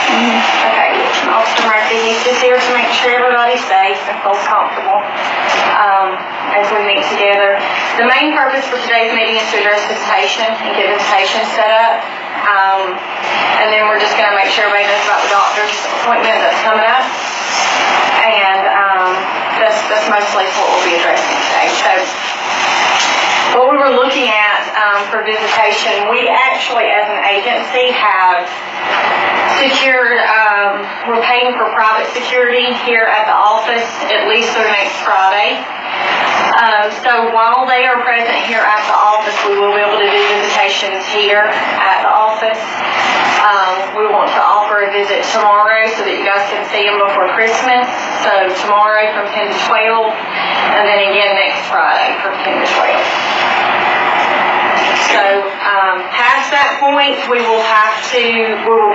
Okay, Officer Murphy, he's just here to make sure everybody's safe and feels comfortable as we meet together. The main purpose for today's meeting is to address visitation and get visitation set up. And then we're just going to make sure everybody knows about the doctor's appointment that's coming up. And that's mostly what we'll be addressing today. So what we were looking at for visitation, we actually as an agency have secured, we're paying for private security here at the office at least through next Friday. So while they are present here at the office, we will be able to do visitations here at the office. We want to offer a visit tomorrow so that you guys can see them before Christmas. So tomorrow from 10 to 12, and then again next Friday from 10 to 12. So past that point, we will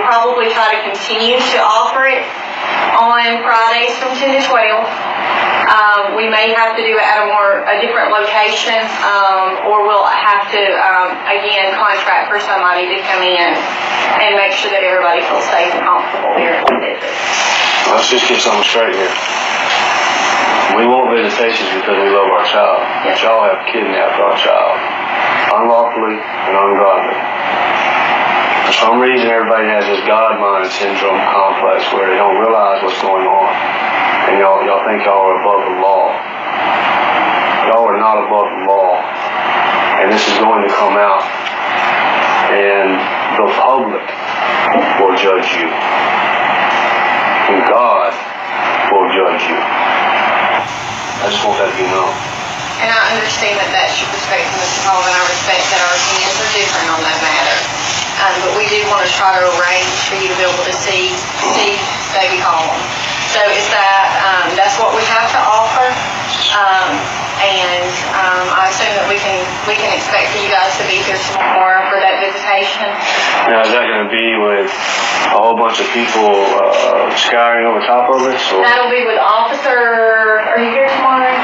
probably try to continue to offer it on Fridays from 10 to 12. We may have to do it at a different location, or we'll have to, again, contract for somebody to come in and make sure that everybody feels safe and comfortable here at the visit. Let's just get something straight here. We want visitations because we love our child. Yes. Y'all have kidnapped our child, unlawfully and ungodly. For some reason, everybody has this God-mind syndrome complex where they don't realize what's going on. And y'all think y'all are above the law. Y'all are not above the law. And this is going to come out. And the public will judge you. And God will judge you. I just want that to be known. And I understand that that's your perspective, Mr. Hall, and I respect that our opinions are different on that matter. But we do want to try to arrange for you to be able to see baby Holm. So is that's what we have to offer, and I assume that we can expect for you guys to be here tomorrow for that visitation. Now, is that going to be with a whole bunch of people scouring over top of us? Or? That'll be with Officer. Are you here tomorrow?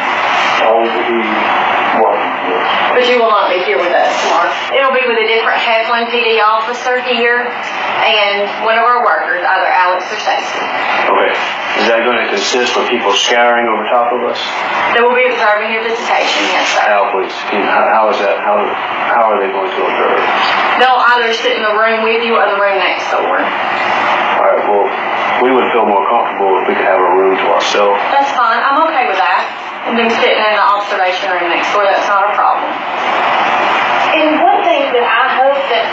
But you will not be here with us tomorrow. It'll be with a different Headland PD officer here and one of our workers, either Alex or Stacy. Okay. Is that going to consist of people scouring over top of us? They will be observing your visitation, yes, sir. How, please? How is that? How are they going to observe? They'll either sit in the room with you or the room next door. All right. Well, we would feel more comfortable if we could have a room to ourselves. That's fine. I'm okay with that. And them sitting in the observation room next door, that's not a problem. And one thing that I hope that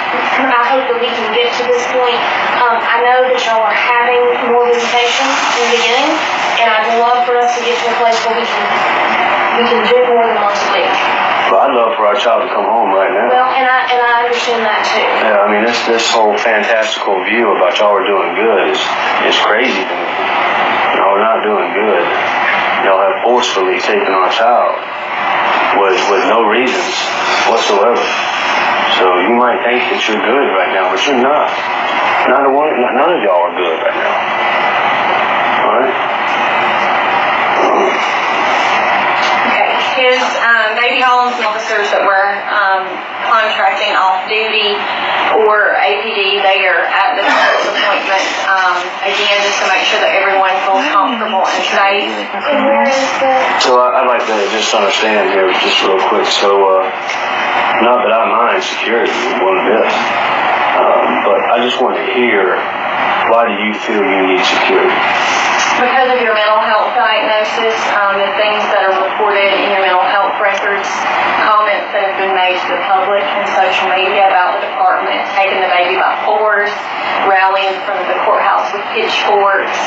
we can get to this point, I know that y'all are having more visitation in the beginning, and I'd love for us to get to a place where we can do it more than once a week. But I'd love for our child to come home right now. Well, and I understand that too. Yeah, I mean, this whole fantastical view about y'all are doing good is crazy to me. Y'all are not doing good. Y'all have forcefully taken our child with no reasons whatsoever. So you might think that you're good right now, but you're not. None of y'all are good right now. All right? Okay. His baby Holm's officers that were contracting off duty or APD, they are at the doctor's appointment, again, just to make sure that everyone feels comfortable and safe. And where is the... So I'd like to just understand here just real quick. So not that I mind security one bit, but I just want to hear, why do you feel you need security? Because of your mental health diagnosis, the things that are reported in your mental health records, comments that have been made to the public and social media about the department taking the baby by force, rallying in front of the courthouse with pitchforks,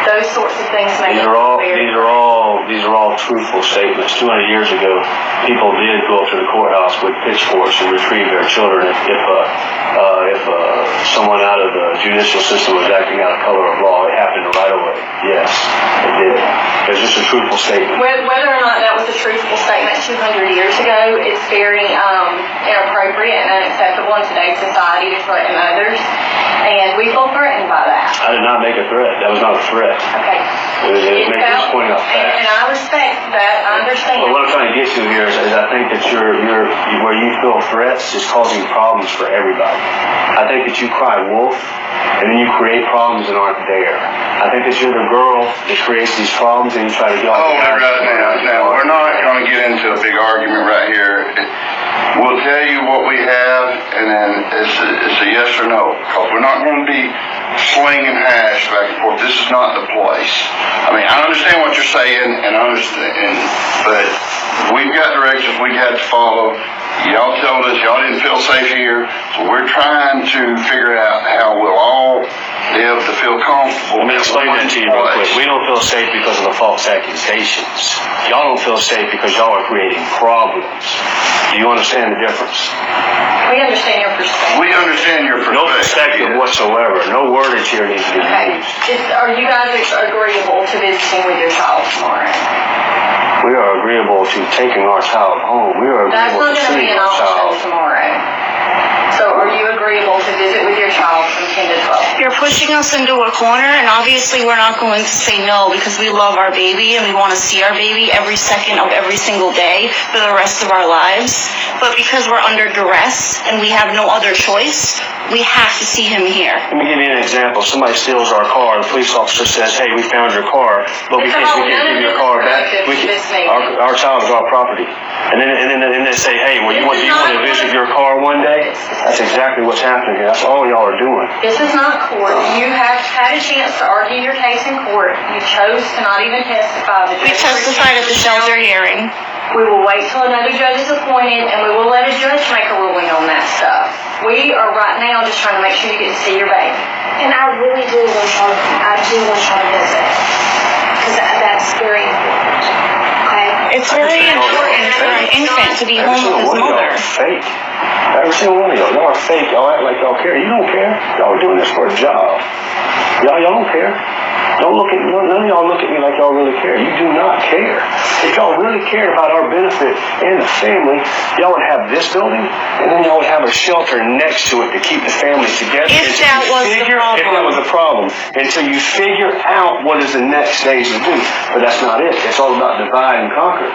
those sorts of things make These are all truthful statements. 200 years ago, people did go up to the courthouse with pitchforks and retrieve their children if someone out of the judicial system was acting out of color of law. It happened right away. Yes, it did. It's just a truthful statement. Whether or not that was a truthful statement 200 years ago, it's very inappropriate and unacceptable in today's society to threaten others, and we feel threatened by that. I did not make a threat. That was not a threat. Okay. It was pointing out facts. And I respect that, I understand. Well, what I'm trying to get to here is I think that where you feel threats is causing problems for everybody. I think that you cry wolf, and then you create problems that aren't there. I think that you're the girl that creates these problems, and you try to get all Hold it right now. We're not going to get into a big argument right here. We'll tell you what we have, and then it's a yes or no. Because we're not going to be slinging hash back and forth. This is not the place. I mean, I understand what you're saying, and I understand, but we've got directions we had to follow. Y'all told us y'all didn't feel safe here, so we're trying to figure out how we'll all be able to feel comfortable. Let me explain that to you real quick. We don't feel safe because of the false accusations. Y'all don't feel safe because y'all are creating problems. Do you understand the difference? We understand your perspective. We understand your perspective. No perspective whatsoever. No wordage here needs to be Okay. used. Are you guys agreeable to visiting with your child tomorrow? We are agreeable to taking our child home. We are That's agreeable not to going to be seeing an our option child. tomorrow. So are you agreeable to visit with your child from 10 to 12? You're pushing us into a corner, and obviously we're not going to say no because we love our baby and we want to see our baby every second of every single day for the rest of our lives. But because we're under duress and we have no other choice, we have to see him here. Let me give you an example. Somebody steals our car. The police officer says, "Hey, we found your car, but we can't give you your car back. Our child is our property." And then they say, "Hey, well, do you want to visit your car one day?" That's exactly what's happening here. That's all y'all are doing. This is not court. You have had a chance to argue your case in court. You chose to not even testify. We testified at the shelter hearing. We will wait till another judge is appointed, and we will let a judge make a ruling on that stuff. We are right now just trying to make sure you get to see your baby. And I really do want y'all to visit. Because that's very important. Okay? It's very important for an infant to be home with his mother. Fake. Every single one of y'all are fake. Y'all act like y'all care. You don't care. Y'all are doing this for a job. Y'all don't care. None of y'all look at me like y'all really care. You do not care. If y'all really cared about our benefit and the family, y'all would have this building, and then y'all would have a shelter next to it to keep the family together. If that was the problem. If that was a problem. Until you figure out what is the next stage to do. But that's not it. It's all about divide and conquer.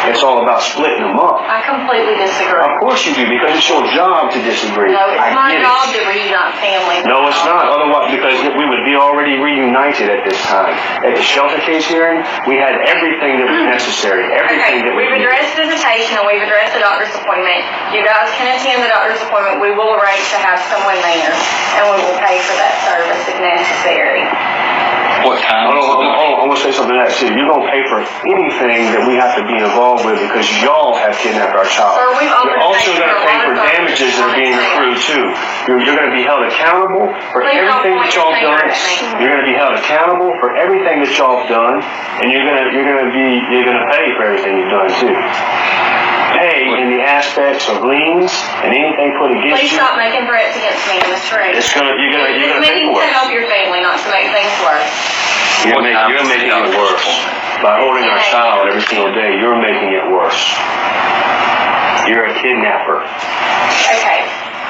It's all about splitting them up. I completely disagree. Of course you do, because it's your job to disagree. No, it's my get it. job to reunite families. No, it's not. Otherwise, because we would be already reunited at this time. At the shelter case hearing, we had everything that was necessary. Everything that we we've needed. addressed visitation and we've addressed the doctor's appointment. You guys can attend the doctor's appointment. We will arrange to have someone there, and we will pay for that service if necessary. What time? I want to say something to that too. You don't pay for anything that we have to be involved with because y'all have kidnapped our child. Sir, we've You're also paid going to for a pay lot for of damages that are being accrued too. You're going to be held accountable for Please don't everything point that your y'all finger done. at me. You're going to be held accountable for everything that y'all have done, and you're going to pay for everything you've done too. Pay in the aspects of liens and anything put against Please you. stop making threats against me in this room. You're gonna This pay meeting for to it. help your family, not to make things worse. You're making it worse. By holding our child every single day, you're making it worse. You're a kidnapper. Okay.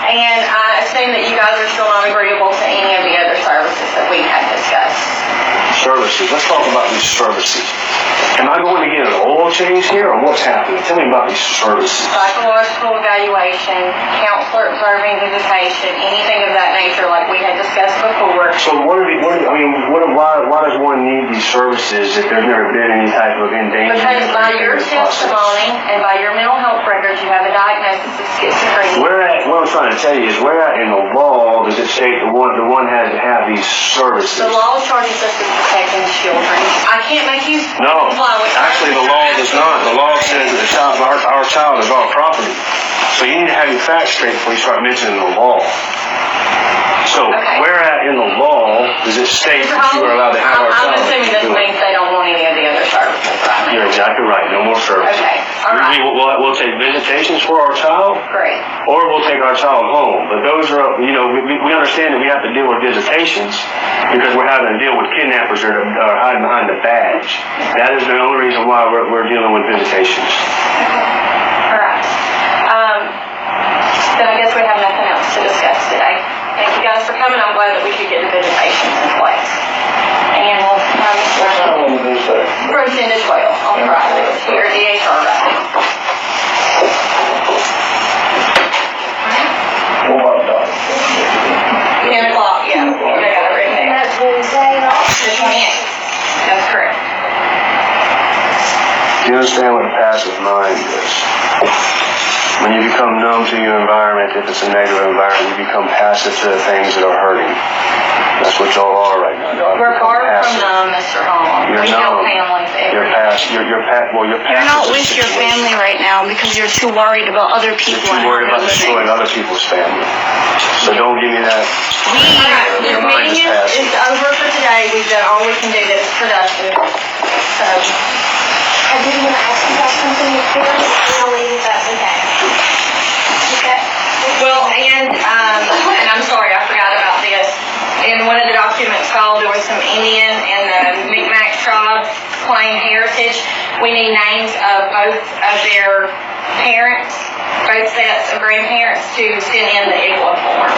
And I assume that you guys are still not agreeable to any of the other services that we have discussed. Services. Let's talk about these services. Am I going to get an oil change here, or what's happening? Tell me about these services. Psychological evaluation, counselor observing visitation, anything of that nature like we had discussed before. So why does one need these services if there's never been any type of endangerment? Because by your testimony and by your mental health records, you have a diagnosis of schizophrenia. What I'm trying to tell you is, where in the law does it state the one has to have these services? The law charges us with protecting children. I can't make you No, comply with actually the law does not. The law says that our child is our property. So you need to have your facts straight before you start mentioning the law. So where in the law does it state that you are allowed to have our child? I'm assuming this means they don't want any of the other services right now. You're exactly right. No more services. Okay, all right. We'll take visitations for our child. Great. Or we'll take our child home. But those are, we understand that we have to deal with visitations because we're having to deal with kidnappers that are hiding behind the badge. That is the only reason why we're dealing with visitations. All right. Then I guess we have nothing else to discuss today. Thank you guys for coming. I'm glad that we could get the visitations in place. And we'll from 10 to 12 on Friday. Do you understand what a passive mind is? When you become numb to your environment, if it's a negative environment, you become passive to the things that are hurting. That's what y'all are right now. Y'all We're become far from passive. numb, Mr. Holm. You're We help numb. families You're every day. passive. You're passive. You're not with your family right now because you're too worried about other people You're and too worried how about they're living. destroying other people's family. So don't give me that. Alright, Your the mind meeting is passive. is over for today. We've done all we can do that's productive. So, I did want to ask you about something with Karen, and I'll leave if that's okay. Okay? well, and I'm sorry, I forgot about this. In one of the documents filed, there was some Indian and the Micmac tribe claim heritage. We need names of both of their parents, both sets of grandparents to send in the IGLA form.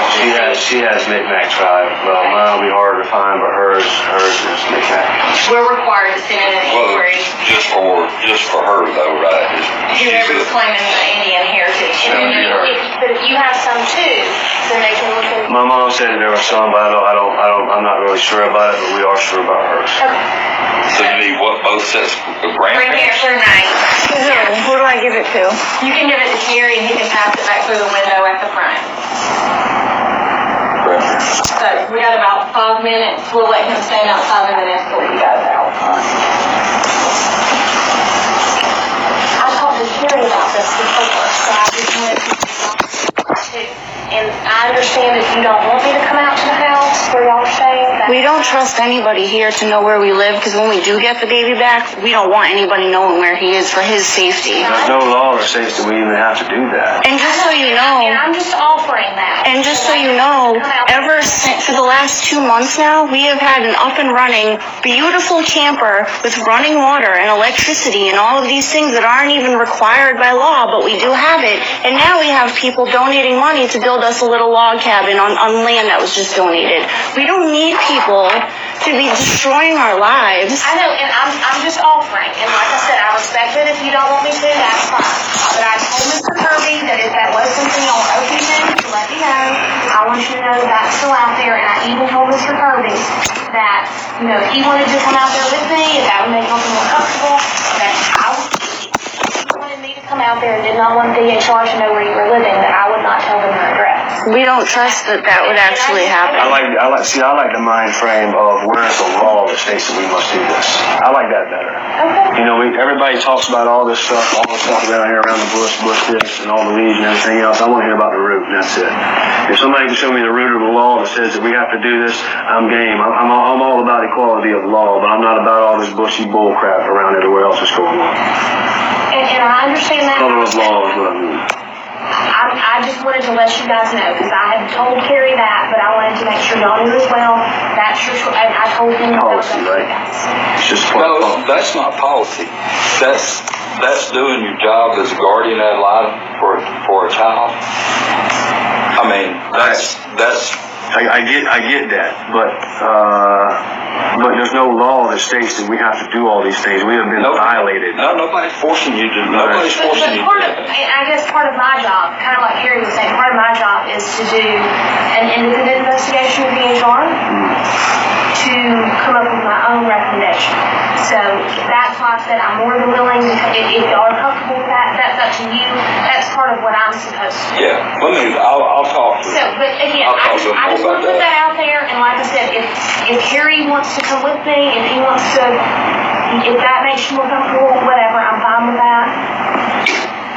She has Micmac tribe. Well, mine will be harder to find, but hers is Micmac. We're required to send in an Well, inquiry. just for her though, right? Whoever's claiming the Indian heritage. But if you have some too, then they can look in. My mom said that there was some, but I'm not really sure about it, but we are sure about hers. So you need what, both sets of Grandparents are names. Who do I give it to? You can give it to Terry and he can pass it back through the window at the front. So we got about 5 minutes. We'll let him stand outside and then escort you guys out. I talked to Terry about this before, so I just wanted to too. And I understand if you don't want me to come out to the house where y'all are staying. that's We don't fine. trust anybody here to know where we live because when we do get the baby back, we don't want anybody knowing where he is for his safety. There's no law that says that we even have to do that. And just so you And know, I'm just offering that. and just so you know, ever since for the last 2 months now, we have had an up and running, beautiful camper with running water and electricity and all of these things that aren't even required by law, but we do have it. And now we have people donating money to build us a little log cabin on land that was just donated. We don't need people to be destroying our lives. I know, and I'm just offering. And like I said, I respect it if you don't want me to, that's fine. But I told Mr. Kirby that if that was something y'all were open to let me know. I want you to know that that's still out there. And I even told Mr. Kirby that, you know, if he wanted to come out there with me, if that would make him feel more comfortable, that if he wanted me to come out there and did not want DHR to know where you were living, that I would not tell them your address. We don't trust that that would actually happen. I like the mind frame of where's the law that states that we must do this. I like that better. Okay. You know, everybody talks about all this stuff around here, around the bush this, and all the leaves and everything else. I want to hear about the root, and that's it. If somebody can show me the root of the law that says that we have to do this, I'm game. I'm all about equality of law, but I'm not about all this bushy bull crap around everywhere else that's going on. And I understand that. Color of law is what I mean. I just wanted to let you guys know, because I had told Carrie that, but I wanted to make sure y'all knew as well. That's your choice. I told him that was Policy, up to you right? guys. It's just No, that's not policy. That's doing your job as a guardian ad litem for a child. I mean, I get that, but there's no law that states that we have to do all these things. We have been violated. No, nobody's forcing you to. Nobody's But forcing you to. part of, I guess part of my job, kind of like Carrie was saying, part of my job is to do an independent investigation with DHR to come up with my own recommendation. So that's why I said I'm more than willing to, if y'all are comfortable with that, that's up to you. That's part of what I'm supposed to do. Yeah, I'll talk to So, but again, I'll I talk to just them want to about put that. that out there, and like I said, if Harry wants to come with me, if he wants to, if that makes you more comfortable, whatever, I'm fine with that.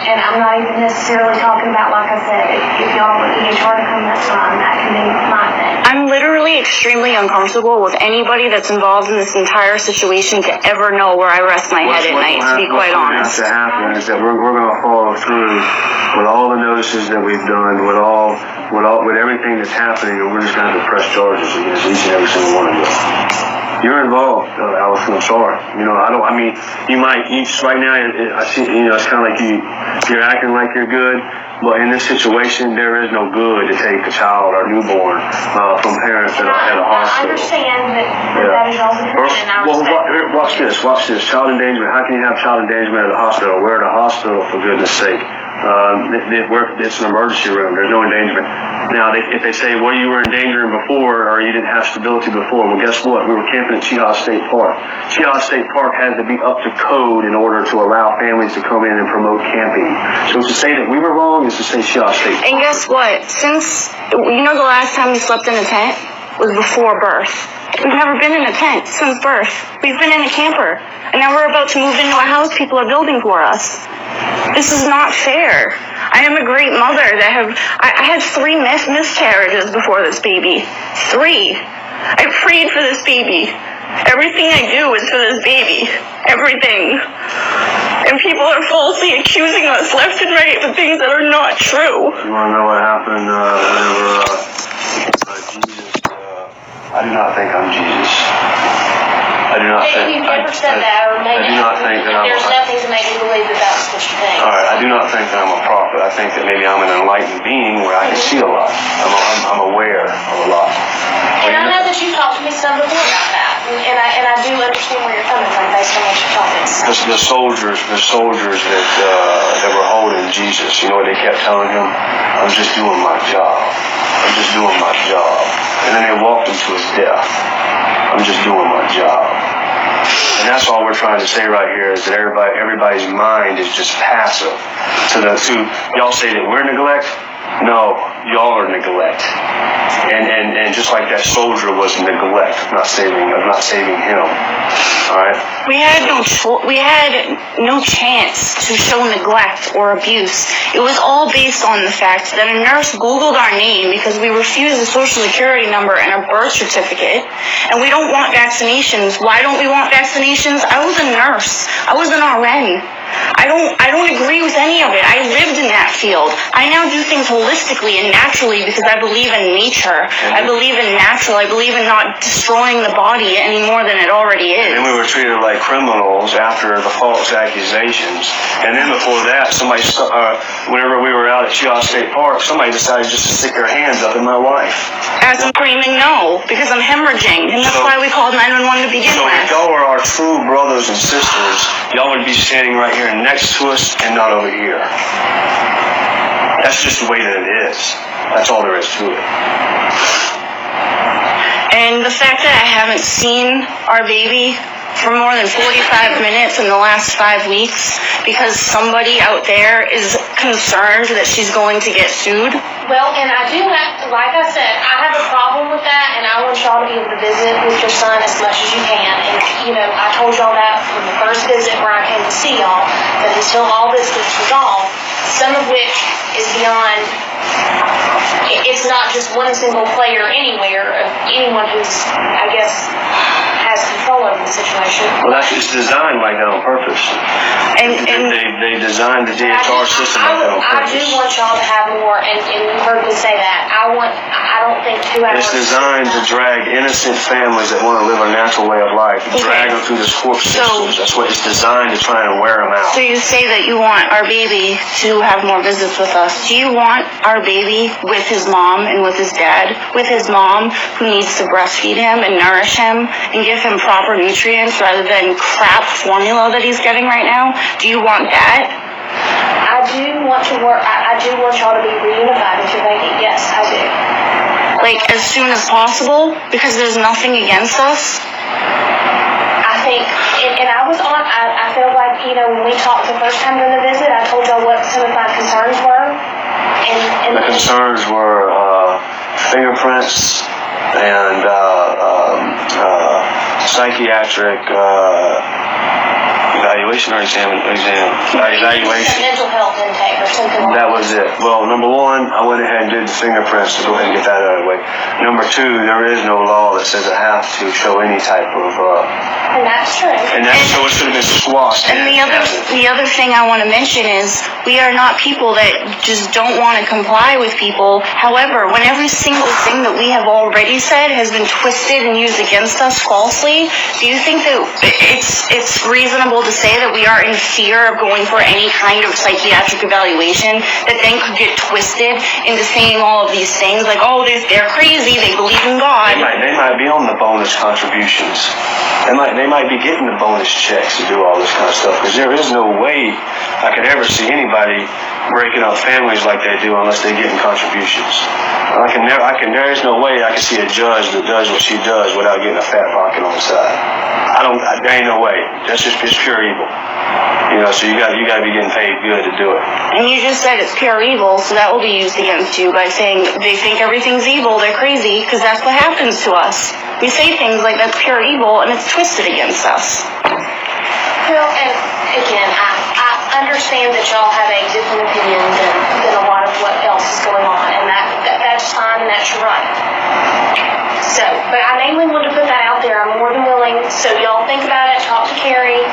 And I'm not even necessarily talking about, like I said, if y'all want DHR to come, that's fine, that can be my thing. I'm literally extremely uncomfortable with anybody that's involved in this entire situation to ever know where I rest my head at night, to be quite honest. What's going to happen is that we're going to follow through with all the notices that we've done, with everything that's happening, and we're just going to have to press charges against each and every single one of you. You're involved, Allison. I'm sorry. You know, you might each right now. I see. You know, it's kind of like you're acting like you're good, but in this situation, there is no good to take a child or newborn from parents at a I hospital. understand that is y'all's opinion, and I respect it. Watch this. Child endangerment. How can you have child endangerment at a hospital? We're at a hospital, for goodness sake. It's an emergency room. There's no endangerment. Now, if they say, well, you were endangering before or you didn't have stability before, well, guess what? We were camping at Chehaw State Park. Chehaw State Park has to be up to code in order to allow families to come in and promote camping. So to say that we were wrong is to say Chehaw State Park. And guess what? Since, the last time we slept in a tent was before birth. We've never been in a tent since birth. We've been in a camper. And now we're about to move into a house people are building for us. This is not fair. I am a great mother I had 3 miscarriages before this baby. 3. I prayed for this baby. Everything I do is for this baby. Everything. And people are falsely accusing us left and right for things that are not true. You want to know what happened whenever Jesus... I do not think I'm Jesus. I do not think... You've never said that, or maybe... I do not think that I'm... There's nothing to make you believe that that's what you think. All right, I do not think that I'm a prophet. I think that maybe I'm an enlightened being where I can see a lot. I'm aware of a lot. And I know that you've talked to me some before about that, and I do understand where you're coming from based on what you told me. The soldiers that were holding Jesus, you know what they kept telling him? I'm just doing my job. I'm just doing my job. And then they walked him to his death. I'm just doing my job. And that's all we're trying to say right here is that everybody's mind is just passive. Y'all say that we're neglect. No, y'all are neglect. And just like that soldier was neglect, not saving him. All right. We had no chance to show neglect or abuse. It was all based on the fact that a nurse Googled our name because we refused a social security number and a birth certificate, and we don't want vaccinations. Why don't we want vaccinations? I was a nurse. I was an RN. I don't agree with any of it. I lived in that field. I now do things holistically and naturally because I believe in nature. I believe in natural. I believe in not destroying the body any more than it already is. And we were treated like criminals after the false accusations. And then before that, whenever we were out at Chehaw State Park, somebody decided just to stick their hands up in my wife. As I'm screaming no, because I'm hemorrhaging, and that's why we called 911 to begin So with. if y'all were our true brothers and sisters, y'all would be standing right here next to us and not over here. That's just the way that it is. That's all there is to it. And the fact that I haven't seen our baby for more than 45 minutes in the last 5 weeks because somebody out there is concerned that she's going to get sued. Well, and I do have, like I said, I have a problem with that, and I want y'all to be able to visit with your son as much as you can. And, I told y'all that from the first visit where I came to see y'all, that until all this gets resolved, some of which is beyond, it's not just one single player anywhere, of anyone who's, I guess, has control over the situation. Well, it's designed like that on purpose. And they designed the DHR system like that on I purpose. do want y'all to have more, and you heard me say that. I don't think 2 hours. It's designed to drag innocent families that want to live a natural way of life, drag them through this court systems. That's what it's designed to try and wear them out. so you say that you want our baby to have more visits with us. Do you want our baby with his mom and with his dad? With his mom who needs to breastfeed him and nourish him and give him proper nutrients rather than crap formula that he's getting right now? Do you want that? I do want to work. I do want y'all to be reunified if you're thinking. Yes, I do. Like, as soon as possible? Because there's nothing against us? I think, and I was on. I feel like when we talked the first time during the visit, I told y'all what some of my concerns were. And The concerns were fingerprints and psychiatric evaluation or evaluation. mental health intake or something like that. That was it. Well, number one, I went ahead and did the fingerprints to go ahead and get that out of the way. Number two, there is no law that says I have to show any type of And that's true. so it should have been squashed. And the other thing I want to mention is we are not people that just don't want to comply with people. However, when every single thing that we have already said has been twisted and used against us falsely, do you think that it's reasonable to say that we are in fear of going for any kind of psychiatric evaluation that then could get twisted into saying all of these things like, oh, they're crazy, they believe in God. They might be on the bonus contributions. They might be getting the bonus checks to do all this kind of stuff, because there is no way I could ever see anybody breaking up families like they do unless they're getting contributions. There is no way I can see a judge that does what she does without getting a fat pocket on the side. There ain't no way. That's just pure evil. So you got to be getting paid good to do it. And you just said it's pure evil, so that will be used against you by saying they think everything's evil, they're crazy, because that's what happens to us. We say things like that's pure evil, and it's twisted against us. Well, and again, I understand that y'all have a different opinion than a lot of what else is going on, and that's fine and that's your right. So, but I mainly wanted to put that out there. I'm more than willing, so y'all think about it, talk to Carrie.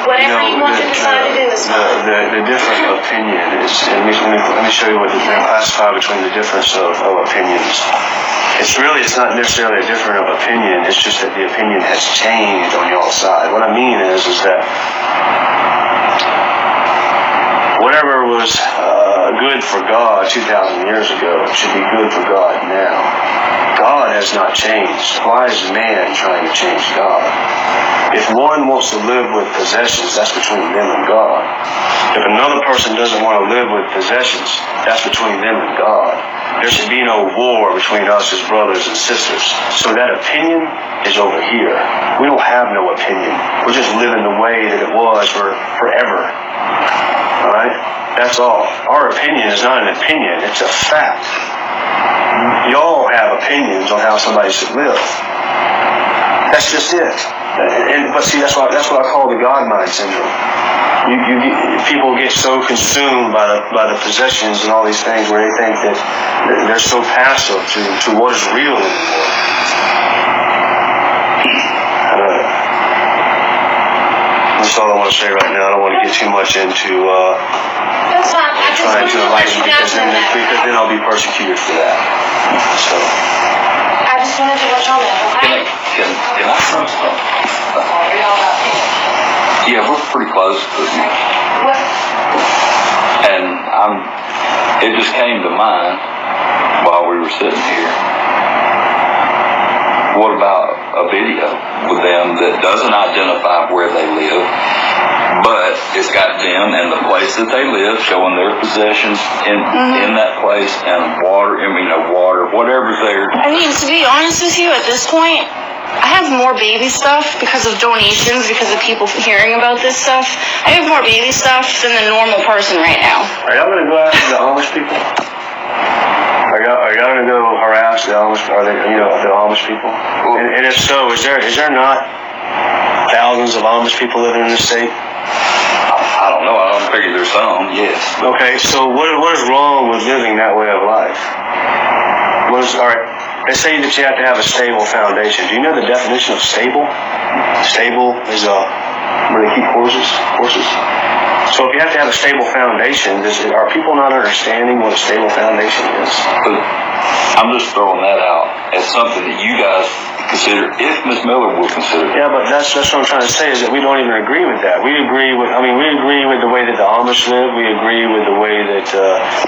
Whatever you want to decide to do is fine. The different opinion is, let me show you what they classify between the difference of opinions. It's not necessarily a difference of opinion, it's just that the opinion has changed on y'all's side. What I mean is that whatever was good for God 2,000 years ago should be good for God now. God has not changed. Why is man trying to change God? If one wants to live with possessions, that's between them and God. If another person doesn't want to live with possessions, that's between them and God. There should be no war between us as brothers and sisters. So that opinion is over here. We don't have no opinion. We're just living the way that it was forever. All right? That's all. Our opinion is not an opinion. It's a fact. Y'all have opinions on how somebody should live. That's just it. But see, that's what I call the God mind syndrome. People get so consumed by the possessions and all these things where they think that they're so passive to what is real anymore. That's all I want to say right now. I don't want to get too much into That's fine. I just trying wanted to to let enlighten you because then I'll be persecuted for that. So. I just wanted to let y'all know, okay? Can I throw something? Yeah, we're pretty close. What? And it just came to mind while we were sitting here. What about a video with them that doesn't identify where they live, but it's got them and the place that they live, showing their possessions in that place, and water, whatever's there. I mean, to be honest with you, at this point, I have more baby stuff because of donations, because of people hearing about this stuff. I have more baby stuff than the normal person right now. Are y'all going to go after the Amish people? Are y'all going to go harass the Amish? The Amish people? And if so, is there not thousands of Amish people living in this state? I don't know. I don't figure there's some. Yes. Okay, so what is wrong with living that way of life? All right. They say that you have to have a stable foundation. Do you know the definition of stable? Stable is where they keep horses. So if you have to have a stable foundation, are people not understanding what a stable foundation is? But I'm just throwing that out as something that you guys consider, if Ms. Miller will consider. Yeah, but that's what I'm trying to say, is that we don't even agree with that. We agree with the way that the Amish live. We agree with the way that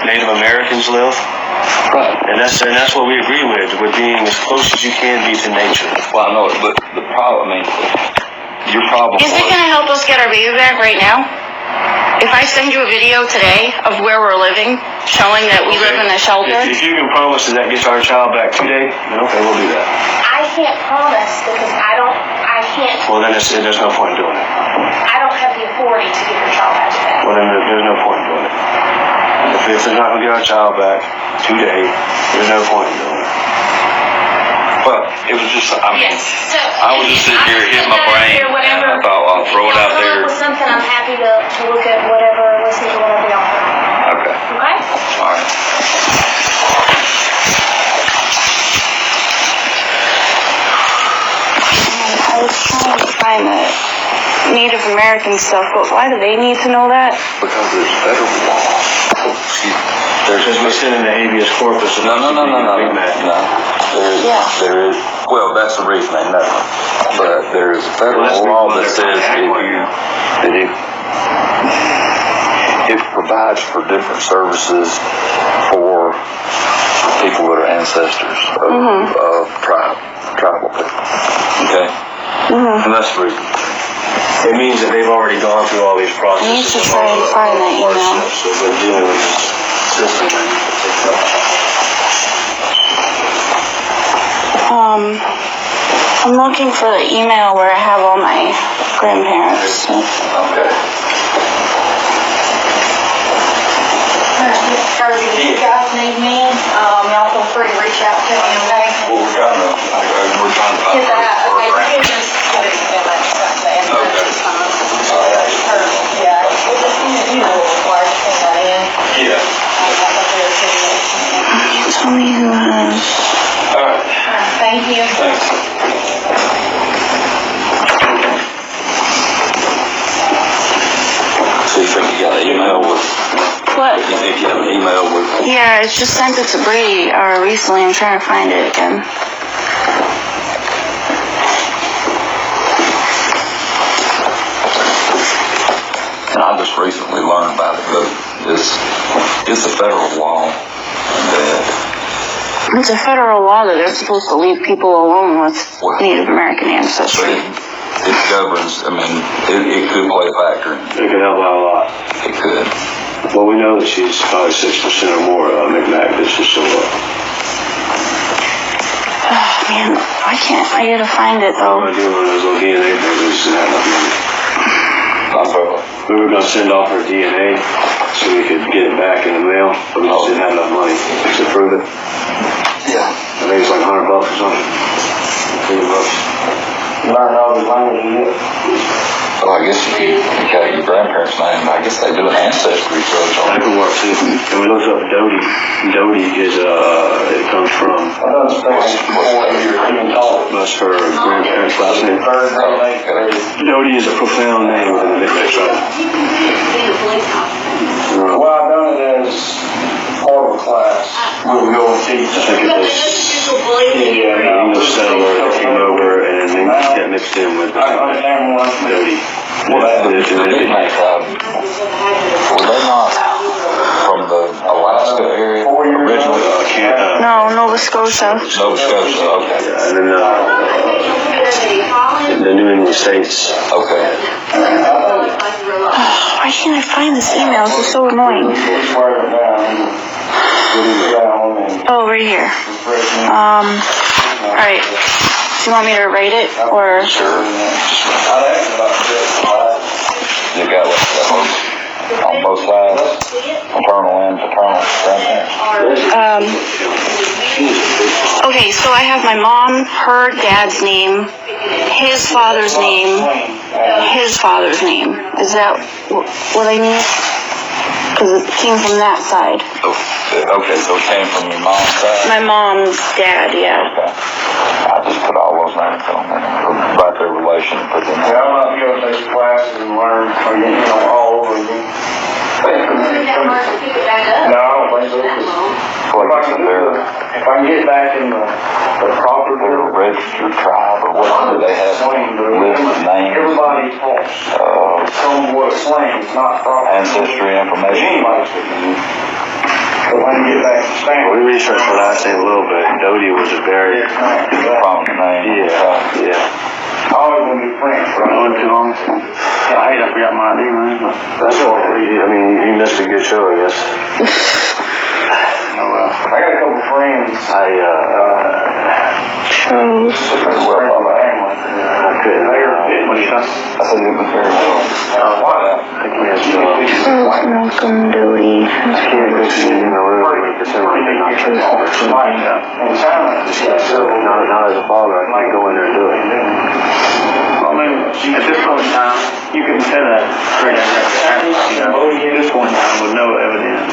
Native Americans live. Right. And that's what we agree with being as close as you can be to nature. Well, I know it, but the problem, your problem Is it going to help us get our baby back right now? If I send you a video today of where we're living, showing that we live in a shelter. If you can promise that gets our child back today, then okay, we'll do that. I can't promise because I can't. Well, then there's no point in doing it. I don't have the authority to give your child back to them. Well, then there's no point in doing it. If they're not going to get our child back today, there's no point in doing it. Well, it was just, Yes. So, I was just sitting here hitting my brain, and I thought, I'll throw it out there. If y'all come up with something, I'm happy to look at whatever, listen to whatever y'all have. Okay. Okay? All right. I was trying to find the Native American stuff, but why do they need to know that? Because there's federal law. There's just in the habeas corpus. No. There is. Well, that's the reason they know. But there's a federal law that says it provides for different services for people that are ancestors of tribal people. Okay? And that's the reason. It means that they've already gone through all these processes. I need to try to find that email. So they're dealing with this system and I'm looking for the email where I have all my grandparents. Okay. If you guys need me, y'all feel free to reach out to me, okay? Well, we're trying to find Get that, okay, you can just put it in that something. Okay. Yeah, it just, you know, requires to send that in. Yeah. Tell me who has. All right. Thank you. Thanks. So you think you got an email with? What? You think you have an email with? Yeah, I just sent it to Brady recently. I'm trying to find it again. And I just recently learned about it, but it's a federal law that It's a federal law that they're supposed to leave people alone with Native American but ancestry. it governs. I mean, it could play a factor. it could help out a lot. It could. Well, we know that she's probably 6% or more McMac that she's still up. Man, I gotta find it All though. I do on those little DNA things, we just didn't have enough money. We were going to send off her DNA so we could get it back in the mail, but we just didn't have enough money to prove it. Yeah. I think it's like $100 or something. $50. You learn all the language you get. Well, I guess if you got your grandparents' name, I guess they do an ancestry search on That it. could work too. And we looked up Doty. Doty is, it comes from, that's her grandparents' last name. Doty is a profound name within the Micmac tribe. Well, I've done it as part of a class. We'll go and teach. I think it was an English settler that came over and then got mixed in with Doty. Well, the Micmac tribe, were they not from the Alaska area originally? No, Nova Scotia. Nova Scotia, okay. And then the New England states. Okay. Why can't I find this email? This is so annoying. Oh, right here. Alright. Do you want me to write it, or? Sure. You got what, on both sides? Maternal and paternal grandparents? Okay, so I have my mom, her dad's name, his father's name, his father's name. Is that what I need? Because it came from that side. Okay, so it came from your mom's side? My mom's dad, yeah. Okay. I just put all those names on there, about their relation, put them Yeah, I'm not going to take classes and learn, all over again. No, I don't think so. If I can get back in the proper, They're a registered tribe, or what do they have listed names? everybody's fault. Somewhat slang, not proper. Ancestry information? Anybody's fault. If I can get back to Spanish. We researched her last name a little bit. Doty was a very Prominent name. yeah. I always want to be French, but I Going too long? I hate I forgot my ID, man. That's all. I mean, you missed a good show, I guess. I got a couple friends. Chose. I couldn't. I said it was very well. I can't. Malcolm Doty. I can't go see you know, really pretend like they're not church. Not as a father, I can't go in there and do it. I mean, at this point in time, you can say that straight out at this point in time with no evidence.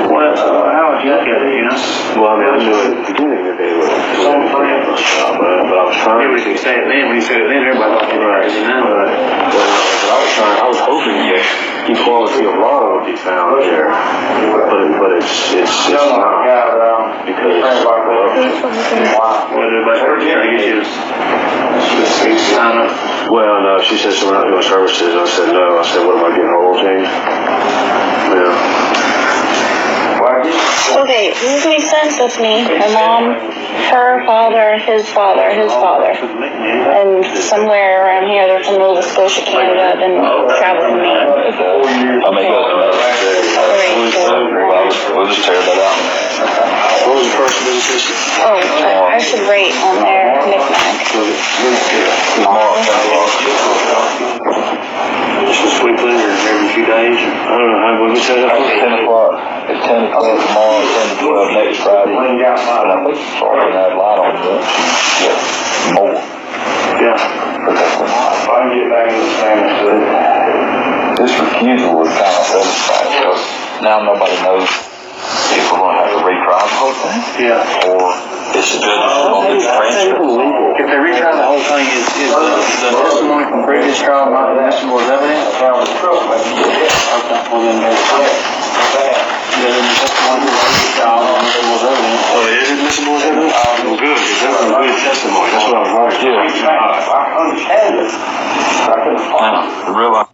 Well, how would you look at it, Well, I mean, I knew at the beginning that they were. But I was trying. Maybe we could say it then, when you said it then, everybody thought you were crazy now. I was hoping you qualified penalty of law would be found there, but it's not, because, What did everybody try to get you to sign up? well, no, she said, so we're not doing services. I said, no. I said, what am I getting, a oil change? Yeah. Okay, this makes sense. That's me. My mom, her father, his father, and somewhere around here they're from Nova Scotia, Canada, then travel with me. I'll make us we'll just tear that out. What was the first visitation? Oh, I should rate on their knick-knack. Just this weekly or every few days? I don't know, how would we set it up? 10 o'clock. At 10 o'clock tomorrow, 10 to 12 next Friday. And I think she's already had a light on it. Yeah, more. Yeah. If I can get back in the same This refusal was kind of satisfying because now nobody knows if we're going to have to retry the whole thing. Yeah. Or is the judge going to do the transfer? If they retry the whole thing, is the testimony from previous trial not admissible as evidence? Okay, well then there's the testimony from previous trial not admissible as evidence. Oh, it is admissible as evidence? Well, good, because that was a good testimony. That's what I was worried. Yeah. I understand it. I couldn't find it. Now, the real